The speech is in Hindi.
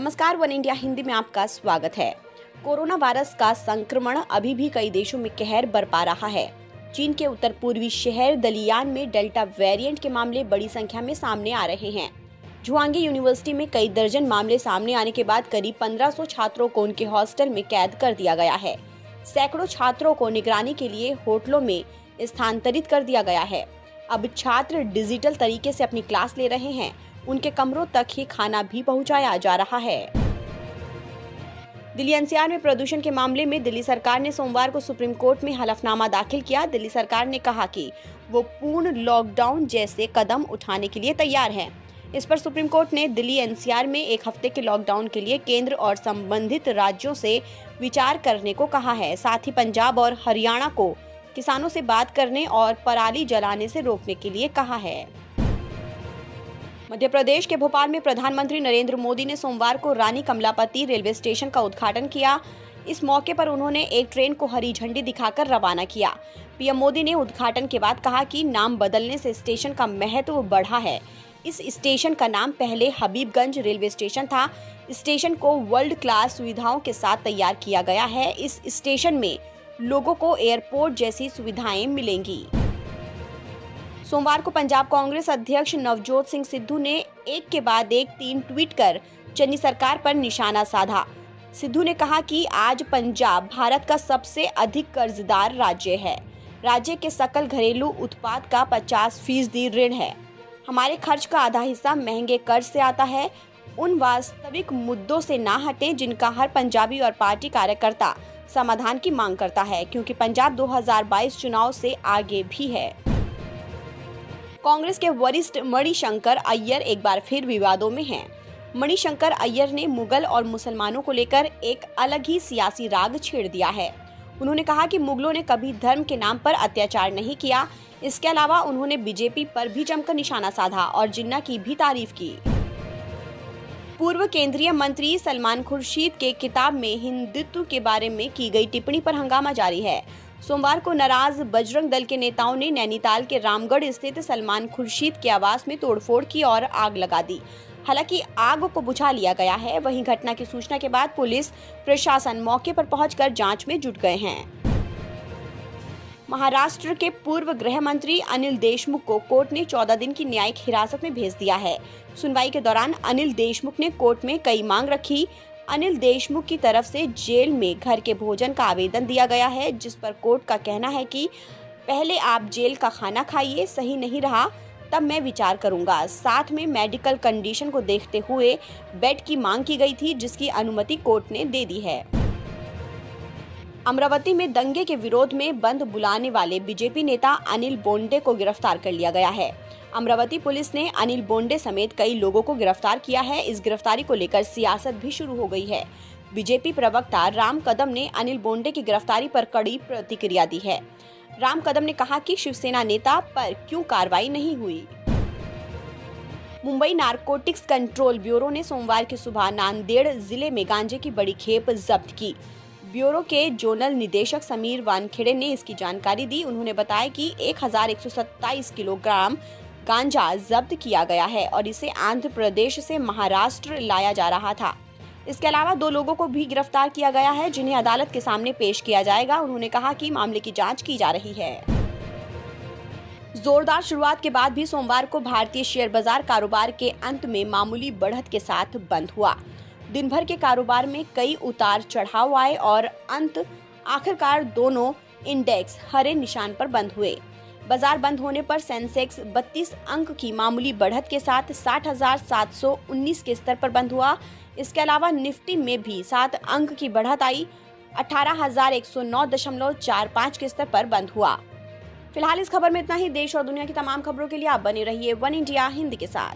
नमस्कार, वन इंडिया हिंदी में आपका स्वागत है। कोरोना वायरस का संक्रमण अभी भी कई देशों में कहर बरपा रहा है। चीन के उत्तर पूर्वी शहर दलियान में डेल्टा वेरिएंट के मामले बड़ी संख्या में सामने आ रहे हैं। झुआंगी यूनिवर्सिटी में कई दर्जन मामले सामने आने के बाद करीब 1500 छात्रों को उनके हॉस्टल में कैद कर दिया गया है। सैकड़ों छात्रों को निगरानी के लिए होटलों में स्थानांतरित कर दिया गया है। अब छात्र डिजिटल तरीके से अपनी क्लास ले रहे हैं। उनके कमरों तक ही खाना भी पहुंचाया जा रहा है। दिल्ली एनसीआर में प्रदूषण के मामले में दिल्ली सरकार ने सोमवार को सुप्रीम कोर्ट में हलफनामा दाखिल किया। दिल्ली सरकार ने कहा कि वो पूर्ण लॉकडाउन जैसे कदम उठाने के लिए तैयार है। इस पर सुप्रीम कोर्ट ने दिल्ली एनसीआर में एक हफ्ते के लॉकडाउन के लिए केंद्र और संबंधित राज्यों से विचार करने को कहा है। साथ ही पंजाब और हरियाणा को किसानों से बात करने और पराली जलाने से रोकने के लिए कहा है। मध्य प्रदेश के भोपाल में प्रधानमंत्री नरेंद्र मोदी ने सोमवार को रानी कमलापति रेलवे स्टेशन का उद्घाटन किया। इस मौके पर उन्होंने एक ट्रेन को हरी झंडी दिखाकर रवाना किया। पीएम मोदी ने उद्घाटन के बाद कहा कि नाम बदलने से स्टेशन का महत्व बढ़ा है। इस स्टेशन का नाम पहले हबीबगंज रेलवे स्टेशन था। स्टेशन को वर्ल्ड क्लास सुविधाओं के साथ तैयार किया गया है। इस स्टेशन में लोगों को एयरपोर्ट जैसी सुविधाएं मिलेंगी। सोमवार को पंजाब कांग्रेस अध्यक्ष नवजोत सिंह सिद्धू ने एक के बाद एक 3 ट्वीट कर चन्नी सरकार पर निशाना साधा। सिद्धू ने कहा कि आज पंजाब भारत का सबसे अधिक कर्जदार राज्य है। राज्य के सकल घरेलू उत्पाद का 50% ऋण है। हमारे खर्च का आधा हिस्सा महंगे कर्ज से आता है। उन वास्तविक मुद्दों से ना हटे जिनका हर पंजाबी और पार्टी कार्यकर्ता समाधान की मांग करता है, क्योंकि पंजाब 2022 चुनाव से आगे भी है। कांग्रेस के वरिष्ठ मणिशंकर अय्यर एक बार फिर विवादों में हैं। मणिशंकर अय्यर ने मुगल और मुसलमानों को लेकर एक अलग ही सियासी राग छेड़ दिया है। उन्होंने कहा कि मुगलों ने कभी धर्म के नाम पर अत्याचार नहीं किया। इसके अलावा उन्होंने बीजेपी पर भी जमकर निशाना साधा और जिन्ना की भी तारीफ की। पूर्व केंद्रीय मंत्री सलमान खुर्शीद के किताब में हिंदुत्व के बारे में की गई टिप्पणी पर हंगामा जारी है। सोमवार को नाराज बजरंग दल के नेताओं ने नैनीताल के रामगढ़ स्थित सलमान खुर्शीद के आवास में तोड़फोड़ की और आग लगा दी। हालांकि आग को बुझा लिया गया है। वहीं घटना की सूचना के बाद पुलिस प्रशासन मौके पर पहुंचकर जांच में जुट गए हैं। महाराष्ट्र के पूर्व गृह मंत्री अनिल देशमुख को कोर्ट ने 14 दिन की न्यायिक हिरासत में भेज दिया है। सुनवाई के दौरान अनिल देशमुख ने कोर्ट में कई मांग रखी। अनिल देशमुख की तरफ से जेल में घर के भोजन का आवेदन दिया गया है, जिस पर कोर्ट का कहना है कि पहले आप जेल का खाना खाइए, सही नहीं रहा तब मैं विचार करूंगा। साथ में मेडिकल कंडीशन को देखते हुए बेड की मांग की गई थी, जिसकी अनुमति कोर्ट ने दे दी है। अमरावती में दंगे के विरोध में बंद बुलाने वाले बीजेपी नेता अनिल बोंडे को गिरफ्तार कर लिया गया है। अमरावती पुलिस ने अनिल बोंडे समेत कई लोगों को गिरफ्तार किया है। इस गिरफ्तारी को लेकर सियासत भी शुरू हो गई है। बीजेपी प्रवक्ता राम कदम ने अनिल बोंडे की गिरफ्तारी पर कड़ी प्रतिक्रिया दी है। राम कदम ने कहा कि शिवसेना नेता पर क्यों कार्रवाई नहीं हुई। मुंबई नारकोटिक्स कंट्रोल ब्यूरो ने सोमवार की सुबह नांदेड़ जिले में गांजे की बड़ी खेप जब्त की। ब्यूरो के जोनल निदेशक समीर वानखेड़े ने इसकी जानकारी दी। उन्होंने बताया कि 1127 किलोग्राम गांजा जब्त किया गया है और इसे आंध्र प्रदेश से महाराष्ट्र लाया जा रहा था। इसके अलावा 2 लोगों को भी गिरफ्तार किया गया है, जिन्हें अदालत के सामने पेश किया जाएगा। उन्होंने कहा कि मामले की जांच की जा रही है। जोरदार शुरुआत के बाद भी सोमवार को भारतीय शेयर बाजार कारोबार के अंत में मामूली बढ़त के साथ बंद हुआ। दिन भर के कारोबार में कई उतार चढ़ाव आए और आखिरकार दोनों इंडेक्स हरे निशान पर बंद हुए। बाजार बंद होने पर सेंसेक्स 32 अंक की मामूली बढ़त के साथ 60,719 के स्तर पर बंद हुआ। इसके अलावा निफ्टी में भी 7 अंक की बढ़त आई, 18,109.45 के स्तर पर बंद हुआ। फिलहाल इस खबर में इतना ही। देश और दुनिया की तमाम खबरों के लिए आप बने रहिए वन इंडिया हिंदी के साथ।